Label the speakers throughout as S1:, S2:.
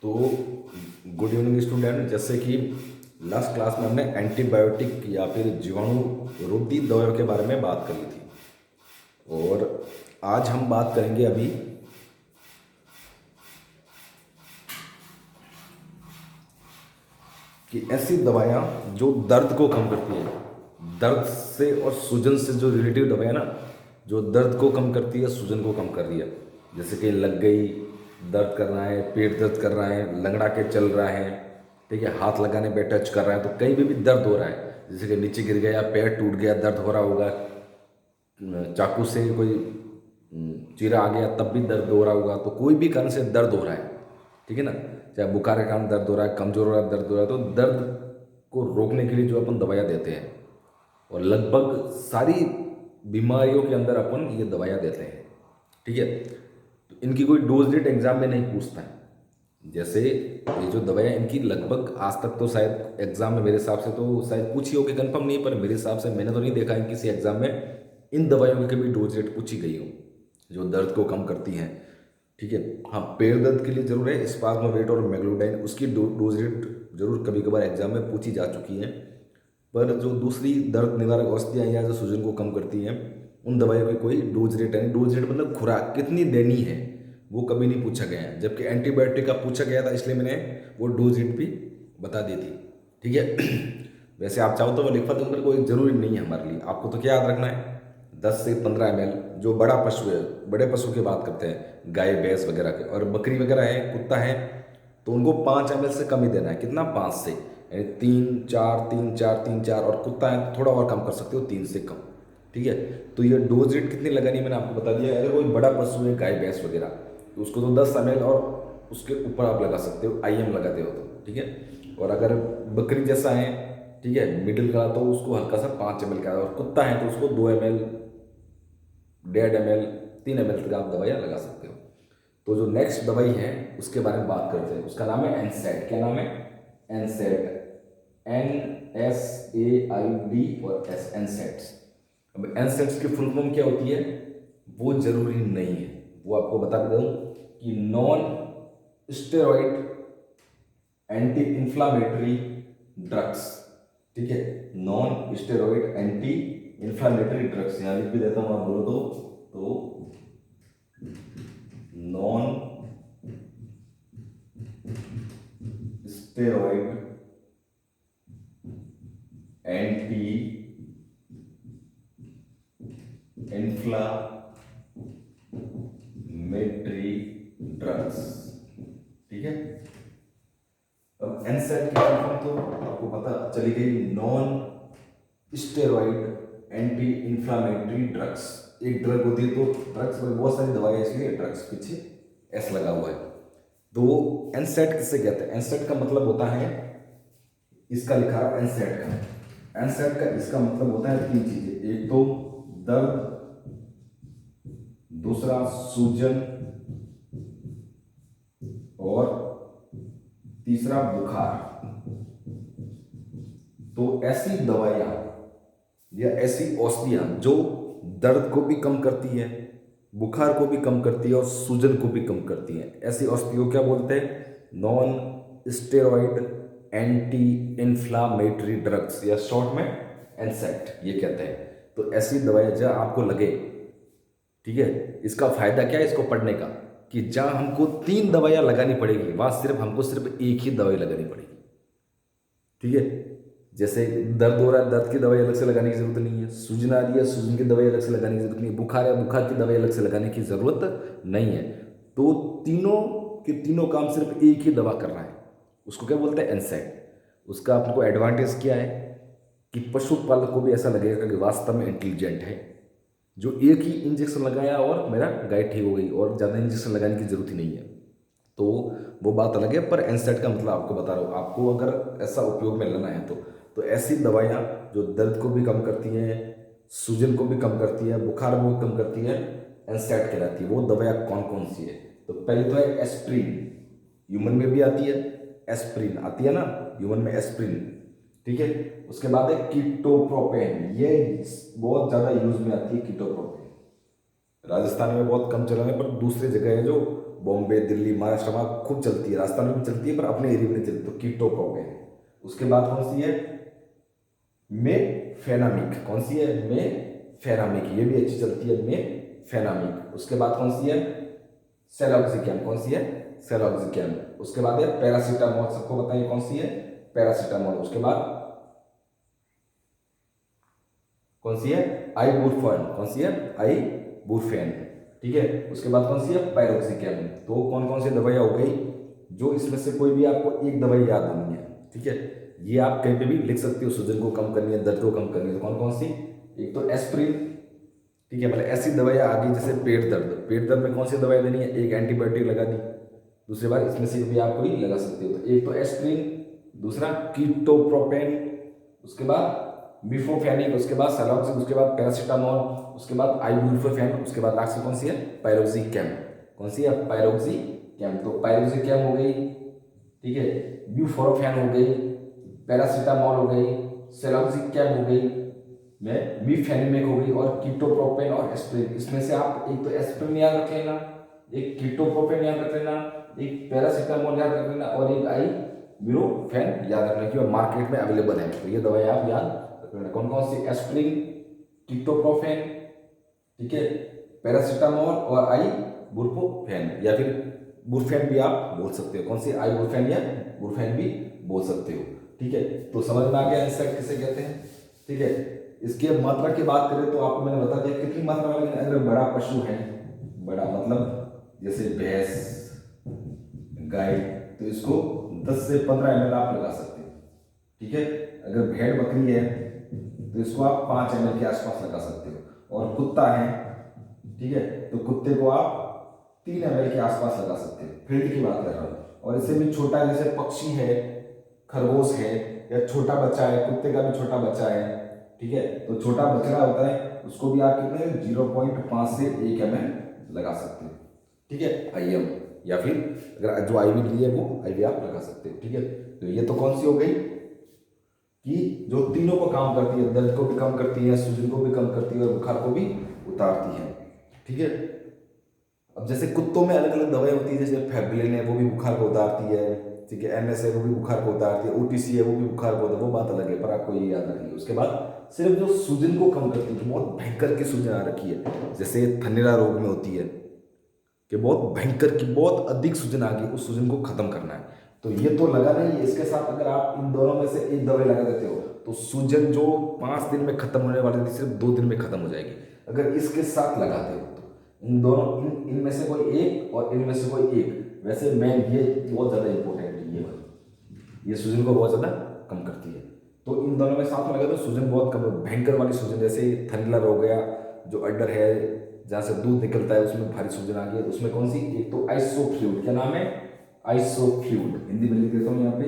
S1: तो good evening student, जैसे कि लास्ट क्लास में हमने एंटीबायोटिक या फिर जीवाणु रोधी दवाओं के बारे में बात करी थी, और आज हम बात करेंगे अभी कि ऐसी दवायाँ जो दर्द को कम करती है। दर्द से और सूजन से जो रिलेटिव दवाएँ ना, जो दर्द को कम करती है, सूजन को कम कर रही है। जैसे कि लग गई, दर्द कर रहा है, पेट दर्द कर रहा है, लंगड़ा के चल रहा है, ठीक है, हाथ लगाने पे टच कर रहा है, तो कहीं भी दर्द हो रहा है, जैसे कि नीचे गिर गया, पैर टूट गया, दर्द हो रहा होगा, चाकू से कोई चीरा आ गया तब भी दर्द हो रहा होगा, तो कोई भी कारण से दर्द हो रहा है, ठीक है ना, चाहे बुखार के कारण दर्द हो रहा है, कमजोर हो रहा है, दर्द हो रहा है, तो दर्द को रोकने के लिए जो अपन दवाइयाँ देते हैं, और लगभग सारी बीमारियों के अंदर अपन ये दवाइयाँ देते हैं, ठीक है। तो इनकी कोई डोज रेट एग्जाम में नहीं पूछता है। जैसे ये जो दवाइयाँ इनकी लगभग आज तक तो शायद एग्जाम में, मेरे हिसाब से तो शायद पूछी होगी, कंफर्म नहीं, पर मेरे हिसाब से मैंने तो नहीं देखा है किसी एग्जाम में इन दवाइयों की कभी डोज रेट पूछी गई हो जो दर्द को कम करती हैं, ठीक है। हाँ, पेट दर्द के लिए जरूर है स्पाज्मोवेट और मेग्लोडाइन, उसकी डोज रेट जरूर कभी कभार एग्जाम में पूछी जा चुकी है, पर जो दूसरी दर्द निवारक औषधियाँ या जो सूजन को कम करती हैं, उन दवाइयों की कोई डोज रेट है। डोज रेट मतलब खुराक कितनी देनी है, वो कभी नहीं पूछा गया है, जबकि एंटीबायोटिक का पूछा गया था, इसलिए मैंने वो डोज रेट भी बता दी थी, ठीक है। वैसे आप चाहो तो मैं लिखवा दूँ, कोई ज़रूरी नहीं है हमारे लिए। आपको तो क्या याद रखना है, 10 से 15 ml, जो बड़ा पशु है, बड़े पशु की बात करते हैं, गाय भैंस वगैरह के, और बकरी वगैरह है, कुत्ता है, तो उनको 5 ml से कम ही देना है। कितना, 5 से, यानी 3 4 3 4 3 4, और कुत्ता है तो थोड़ा और कम कर सकते हो, 3 से कम, ठीक है। तो ये डोज रेट कितनी लगानी है मैंने आपको बता दिया। अगर कोई बड़ा पशु है, गाय भैंस वगैरह, तो उसको तो 10 ml और उसके ऊपर आप लगा सकते हो, IM लगाते हो तो, ठीक है। और अगर बकरी जैसा है, ठीक है, मिडिल का, तो उसको हल्का सा 5 ml का, और कुत्ता है तो उसको 2 ml, 1.5 ml, 3 ml तक आप दवाइयाँ लगा सकते हो। तो जो नेक्स्ट दवाई है उसके बारे में बात करते हैं, उसका नाम है एनसेड। क्या नाम है, एनसेड, NSAID और S, एनसेड्स। अब एनसेड्स की फुल फॉर्म क्या होती है वो जरूरी नहीं है, वो आपको बता दूं कि non steroid anti inflammatory drugs, ठीक है, non steroid anti inflammatory drugs, यहाँ लिख भी देता हूँ, आप बोलो तो non steroid anti inflammatory drugs, ठीक है। अब एनसेड की फुल तो आपको पता चली गई, non steroid anti inflammatory drugs. एक ड्रग होती है, तो ड्रग्स में बहुत सारी दवाएं, इसलिए ड्रग्स पीछे एस लगा हुआ है। तो एनसेड किससे कहते हैं, एनसेड का मतलब होता है, इसका लिखा है एनसेड का, एनसेड का इसका मतलब होता है 3 चीजें, एक तो दर्द, दूसरा सूजन, और तीसरा बुखार। तो ऐसी दवाइयां या ऐसी औषधियां जो दर्द को भी कम करती है, बुखार को भी कम करती है, और सूजन को भी कम करती है, ऐसी औषधियों को क्या बोलते हैं, non steroid anti inflammatory drugs, या शॉर्ट में एनसेड ये कहते हैं। तो ऐसी दवाइयां जहां आपको लगे, ठीक है, इसका फायदा क्या है इसको पढ़ने का, कि जहां हमको 3 दवाइयां लगानी पड़ेगी, वहां सिर्फ हमको सिर्फ एक ही दवाई लगानी पड़ेगी, ठीक है। जैसे दर्द हो रहा है, दर्द की दवाई अलग से लगाने की जरूरत नहीं है, सूजन आ रही है, सूजन की दवाई अलग से लगाने की जरूरत नहीं है, बुखार है, बुखार की दवाई अलग से लगाने की जरूरत नहीं है। तो तीनों के तीनों काम सिर्फ एक ही दवा कर रहा है, उसको क्या बोलते हैं, एनसाइड। उसका आपको एडवांटेज क्या है कि पशुपालक को भी ऐसा लगेगा कि वास्तव में इंटेलिजेंट है, जो एक ही इंजेक्शन लगाया और मेरा गाय ठीक हो गई, और ज़्यादा इंजेक्शन लगाने की जरूरत ही नहीं है। तो वो बात अलग है, पर एनसेड का मतलब आपको बता रहा हूँ, आपको अगर ऐसा उपयोग में लेना है तो ऐसी दवाइयाँ जो दर्द को भी कम करती हैं, सूजन को भी कम करती है, बुखार को भी कम करती है, एनसेड कहलाती है। वो दवाइयाँ कौन कौन सी है, तो पहले तो है एस्प्रिन, ह्यूमन में भी आती है, एस्प्रिन आती है ना ह्यूमन में, एस्प्रिन, ठीक है। उसके बाद है कीटोप्रोपेन, ये बहुत ज़्यादा यूज में आती है कीटोप्रोपेन, राजस्थान में बहुत कम चलन है, पर दूसरी जगह है जो बॉम्बे, दिल्ली, महाराष्ट्र में खूब चलती है, राजस्थान में भी चलती है पर अपने एरिया में नहीं चलती, तो कीटोप्रोपेन। उसके बाद कौन सी है, मेफेनामिक। कौन सी है, मेफेनामिक, ये भी अच्छी चलती है, मेफेनामिक। उसके बाद कौन सी है, सेलॉक्सिकैम। कौन सी है, सेलॉक्सिकैम। उसके बाद है पैरासीटामोल, सबको बताइए कौन सी है, पैरासीटामोल। उसके बाद कौन सी है, आइबुप्रोफेन। कौन सी है, आइबुप्रोफेन। ठीक है। उसके बाद कौन सी है, पायरोक्सिकैम। तो कौन कौन सी दवाइयाँ हो गई, जो इसमें से कोई भी आपको एक दवाई याद होनी है। ठीक है, ये आप कहीं पे भी लिख सकते हो, सूजन को कम करनी है, दर्द को कम करनी है, तो कौन कौन सी, एक तो एस्प्रिन। ठीक है, मतलब ऐसी दवाइयाँ आ गई जैसे पेट दर्द, पेट दर्द में कौन सी दवाई देनी है, एक एंटीबायोटिक लगा दी, दूसरी बार इसमें से भी आप कोई लगा सकते हो। तो एक तो एस्प्रिन, दूसरा कीटोप्रोपेन, उसके बाद मिफोफेनिक, उसके बाद सेलॉक्सिन, उसके बाद पैरासीटामोल, उसके बाद आइबुप्रोफेन, उसके बाद लास्ट में कौन सी है, पायरोक्सिकैम। कौन सी है, पायरोक्सिकैम। तो पायरोक्सिकैम हो गई, ठीक है, ब्यूफोरोफेन हो गई, पैरासीटामोल हो गई, सेलॉक्सिकैम हो गई, में मीफेनिमिक हो गई, और कीटोप्रोपेन और एस्प्रिन। इसमें से आप एक तो एस्प्रिन याद रख लेना, एक कीटोप्रोपेन याद रख लेना, एक पैरासीटामोल याद रख लेना, और एक आइबुप्रोफेन याद रखना कि मार्केट में अवेलेबल है। तो ये दवाई आप याद रख लेना, कौन कौन सी, एस्प्रिन, कीटोप्रोपेन, ठीक है, पैरासीटामोल और आइबुप्रोफेन, या फिर बुरफेन भी आप बोल सकते हो। कौन सी, आइबुप्रोफेन या बुरफेन भी बोल सकते हो। ठीक है, तो समझ में आ गया इंसेक्ट किसे कहते हैं। ठीक है, इसकी मात्रा की बात करें तो आपको मैंने बता दिया कितनी मात्रा में, लेकिन अगर बड़ा पशु है, बड़ा मतलब जैसे भैंस, गाय, तो इसको 10 से 15 ml आप लगा सकते हैं। ठीक है, अगर भेड़ बकरी है तो इसको आप 5 ml के आसपास लगा सकते हो, और कुत्ता है, ठीक है, तो कुत्ते को आप 3 ml के आसपास लगा सकते हैं, फील्ड की बात कर रहा हूँ। और इससे भी छोटा जैसे पक्षी है, खरगोश है, या छोटा बच्चा है, कुत्ते का भी छोटा बच्चा है, ठीक है, तो छोटा बछड़ा होता है, उसको भी आप कितने 0.5 से 1 ml लगा सकते हैं। ठीक है, IM, या फिर अगर जो IV ली है वो IV आप लगा सकते हो। ठीक है, तो ये तो कौन सी हो गई कि जो तीनों को काम करती है, दर्द को भी कम करती है, सूजन को भी कम करती है, और बुखार को भी उतारती है। ठीक है, अब जैसे कुत्तों में अलग अलग दवाई होती है, जैसे फेब्रिन है वो भी बुखार को उतारती है, ठीक है, MS है वो भी बुखार को उतारती है, OTC है वो भी बुखार को उतारती है, वो बात अलग है, पर आपको ये याद रखनी है। उसके बाद सिर्फ जो सूजन को कम करती है, जो बहुत भयंकर की सूजन आ रखी है, जैसे थनैला रोग में होती है कि बहुत भयंकर की, बहुत अधिक सूजन आ गई, उस सूजन को खत्म करना है, तो ये तो लगा नहीं है। इसके साथ अगर आप इन दोनों में से एक दवाई लगा देते हो, तो सूजन जो 5 दिन में खत्म होने वाली थी, सिर्फ 2 दिन में खत्म हो जाएगी। अगर इसके साथ लगाते हो तो इन दोनों, इनमें से कोई एक और इनमें से कोई एक, वैसे मेन ये बहुत ज़्यादा इंपॉर्टेंट है, ये वाली, ये सूजन को बहुत ज़्यादा कम करती है। तो इन दोनों में साथ में लगा तो सूजन बहुत कम, भयंकर वाली सूजन, जैसे थनैला हो गया, जो अड्डर है जहाँ से दूध निकलता है, उसमें भारी सूजन आ गई है, तो उसमें कौन सी, एक तो आइसोफ्लूइड, क्या नाम है, आइसोफ्लूइड, हिंदी में लिख देता हूँ यहाँ पे,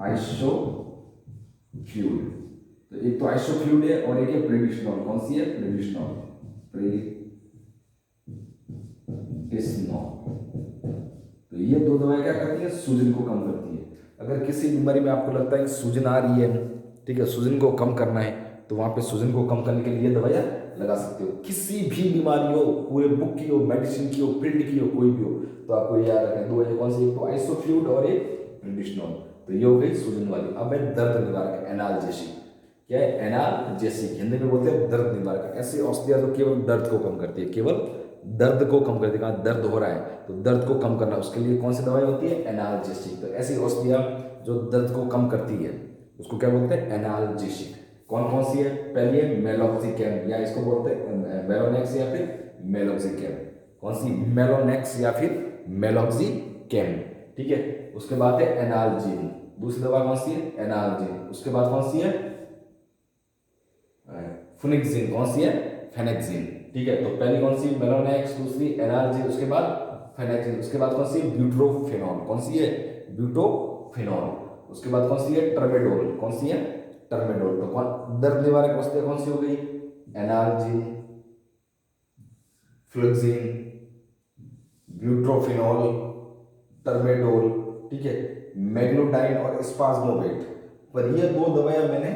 S1: आइसोफ्लूइड। तो एक तो आइसोफ्लूइड है, और एक है प्रेडिशनॉल। कौन सी है, प्रेडिशनॉल, प्रेडिशनॉल। तो ये दो दवाएं क्या करती है, सूजन को कम करती है। अगर किसी बीमारी में आपको लगता है कि सूजन आ रही है, ठीक है, सूजन को कम करना है, तो वहाँ पे सूजन को कम करने के लिए दवाइयाँ लगा सकते हो। किसी भी बीमारी हो, पूरे बुक की हो, मेडिसिन की हो, फील्ड की हो, कोई भी हो, तो आपको याद रखें दवाइयाँ कौन सी, एक तो आइसोफ्लूइड और एक प्रेडिशनॉल। तो ये हो गई सूजन वाली। अब है दर्द निवारक, एनाल्जेसिक। क्या है, एनाल्जेसिक, हिंदी में बोलते हैं दर्द निवारक। ऐसी औषधियाँ तो केवल दर्द को कम करती है, केवल दर्द को कम करती है। कहाँ दर्द हो रहा है तो दर्द को कम करना, उसके लिए कौन सी दवाई होती है, एनाल्जेसिक। तो ऐसी औषधियाँ जो दर्द को कम करती है, उसको क्या बोलते हैं, एनाल्जेसिक। कौन कौन सी है, पहली है मेलोक्सिकैम, या इसको बोलते हैं मेलोनेक्स या फिर मेलोक्सिकैम। कौन सी, मेलोनेक्स या फिर मेलोक्सिकैम। ठीक है, उसके बाद है एनाल्जीन, दूसरी दवा कौन सी है, एनाल्जीन। उसके बाद कौन सी है, फुनिक्सिन। कौन सी है, फेनेक्सिन। ठीक है, तो पहली कौन सी, मेलोनेक्स, दूसरी एनाल्जीन, उसके बाद फेनेक्सिन। उसके बाद कौन सी, ब्यूट्रोफेनॉल। कौन सी है, ब्यूटोफेनॉल। उसके बाद कौन सी है, टर्मेडोल। कौन सी है, टर्मेडोल। तो कौन दर्द निवारक औषधि कौन सी हो गई, एनाल्जीन, फ्लुक्सिन, ब्यूट्रोफिनॉल, टर्मेडोल। ठीक है, मैग्लोडाइन और स्पाज्मोवेट। पर ये दो दवाइयां मैंने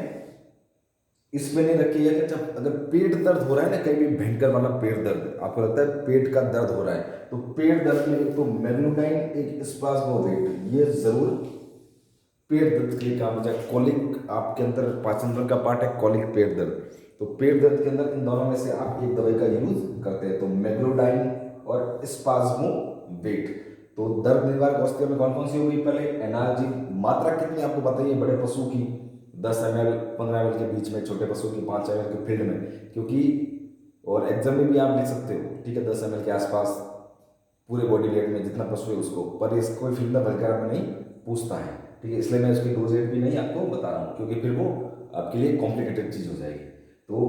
S1: इस पे नहीं रखी है कि जब अगर पेट दर्द हो रहा है ना, कहीं भी भयंकर वाला पेट दर्द आपको लगता है पेट का दर्द हो रहा है, तो पेट दर्द में एक तो मैग्नेटाइन, एक स्पाज्मोवेट, ये जरूर पेट दर्द के लिए काम हो जाए। कॉलिक आपके अंदर पाचन तंत्र का पार्ट है कॉलिक, पेट दर्द, तो पेट दर्द के अंदर इन दोनों में से आप एक दवाई का यूज करते हैं, तो मैग्नेटाइन और स्पाज्मोवेट। तो दर्द निवारक औषधियों में कौन कौन सी होगी, पहले एनाल्जिन, मात्रा कितनी आपको बताइए बड़े पशु की 10 ml 15 ml के बीच में, छोटे पशु की 5 ml के फील्ड में, क्योंकि और एग्जाम में भी आप लिख सकते हो, ठीक है, 10 ml के आसपास पूरे बॉडी वेट में जितना पशु है उसको, पर इसको फील्ड में वगैरह में नहीं पूछता है, ठीक है, इसलिए मैं उसकी डोजेज भी नहीं आपको बता रहा हूँ, क्योंकि फिर वो आपके लिए कॉम्प्लिकेटेड चीज हो जाएगी। तो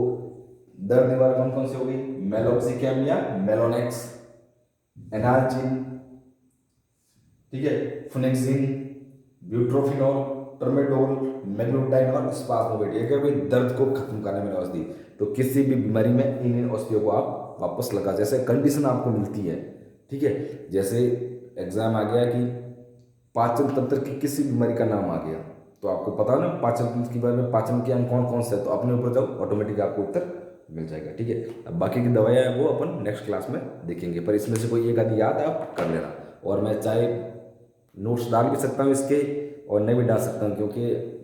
S1: दर्द निवारक कौन कौन से हो गई, मेलोक्सिकैम या मेलोनेक्स, एनाल्जिन, ठीक है, फ्लेक्सिन, ब्यूट्रोफिनॉल, ट्रामाडोल, मैग्नेटाइन और स्पाज्मोवेट, ये क्या कोई दर्द को खत्म करने में औषधि। तो किसी भी बीमारी में इन औषधियों को आप वापस लगा, जैसे कंडीशन आपको मिलती है, ठीक है, जैसे एग्जाम आ गया कि पाचन तंत्र की किसी बीमारी का नाम आ गया, तो आपको पता ना पाचन तंत्र के बारे में, पाचन के अंग कौन कौन से है, तो अपने ऊपर जाओ, ऑटोमेटिक आपको उत्तर मिल जाएगा, ठीक है। अब बाकी की दवाइयाँ हैं वो अपन नेक्स्ट क्लास में देखेंगे, पर इसमें से कोई एक आधी याद आप कर लेना, और मैं चाहे नोट्स डाल भी सकता हूँ इसके और नहीं भी डाल सकता हूँ, क्योंकि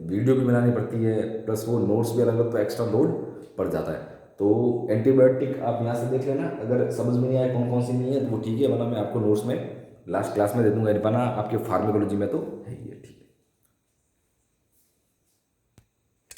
S1: वीडियो भी बनानी पड़ती है, प्लस वो नोट्स भी अलग अलग, तो एक्स्ट्रा लोड पड़ जाता है। तो एंटीबायोटिक आप यहाँ से देख लेना, अगर समझ में नहीं आए कौन कौन सी नहीं है तो वो ठीक है, वरना मैं आपको नोट्स में लास्ट क्लास में दे दूंगा, वरना आपके फार्मेकोलॉजी में तो है ही है, ठीक है।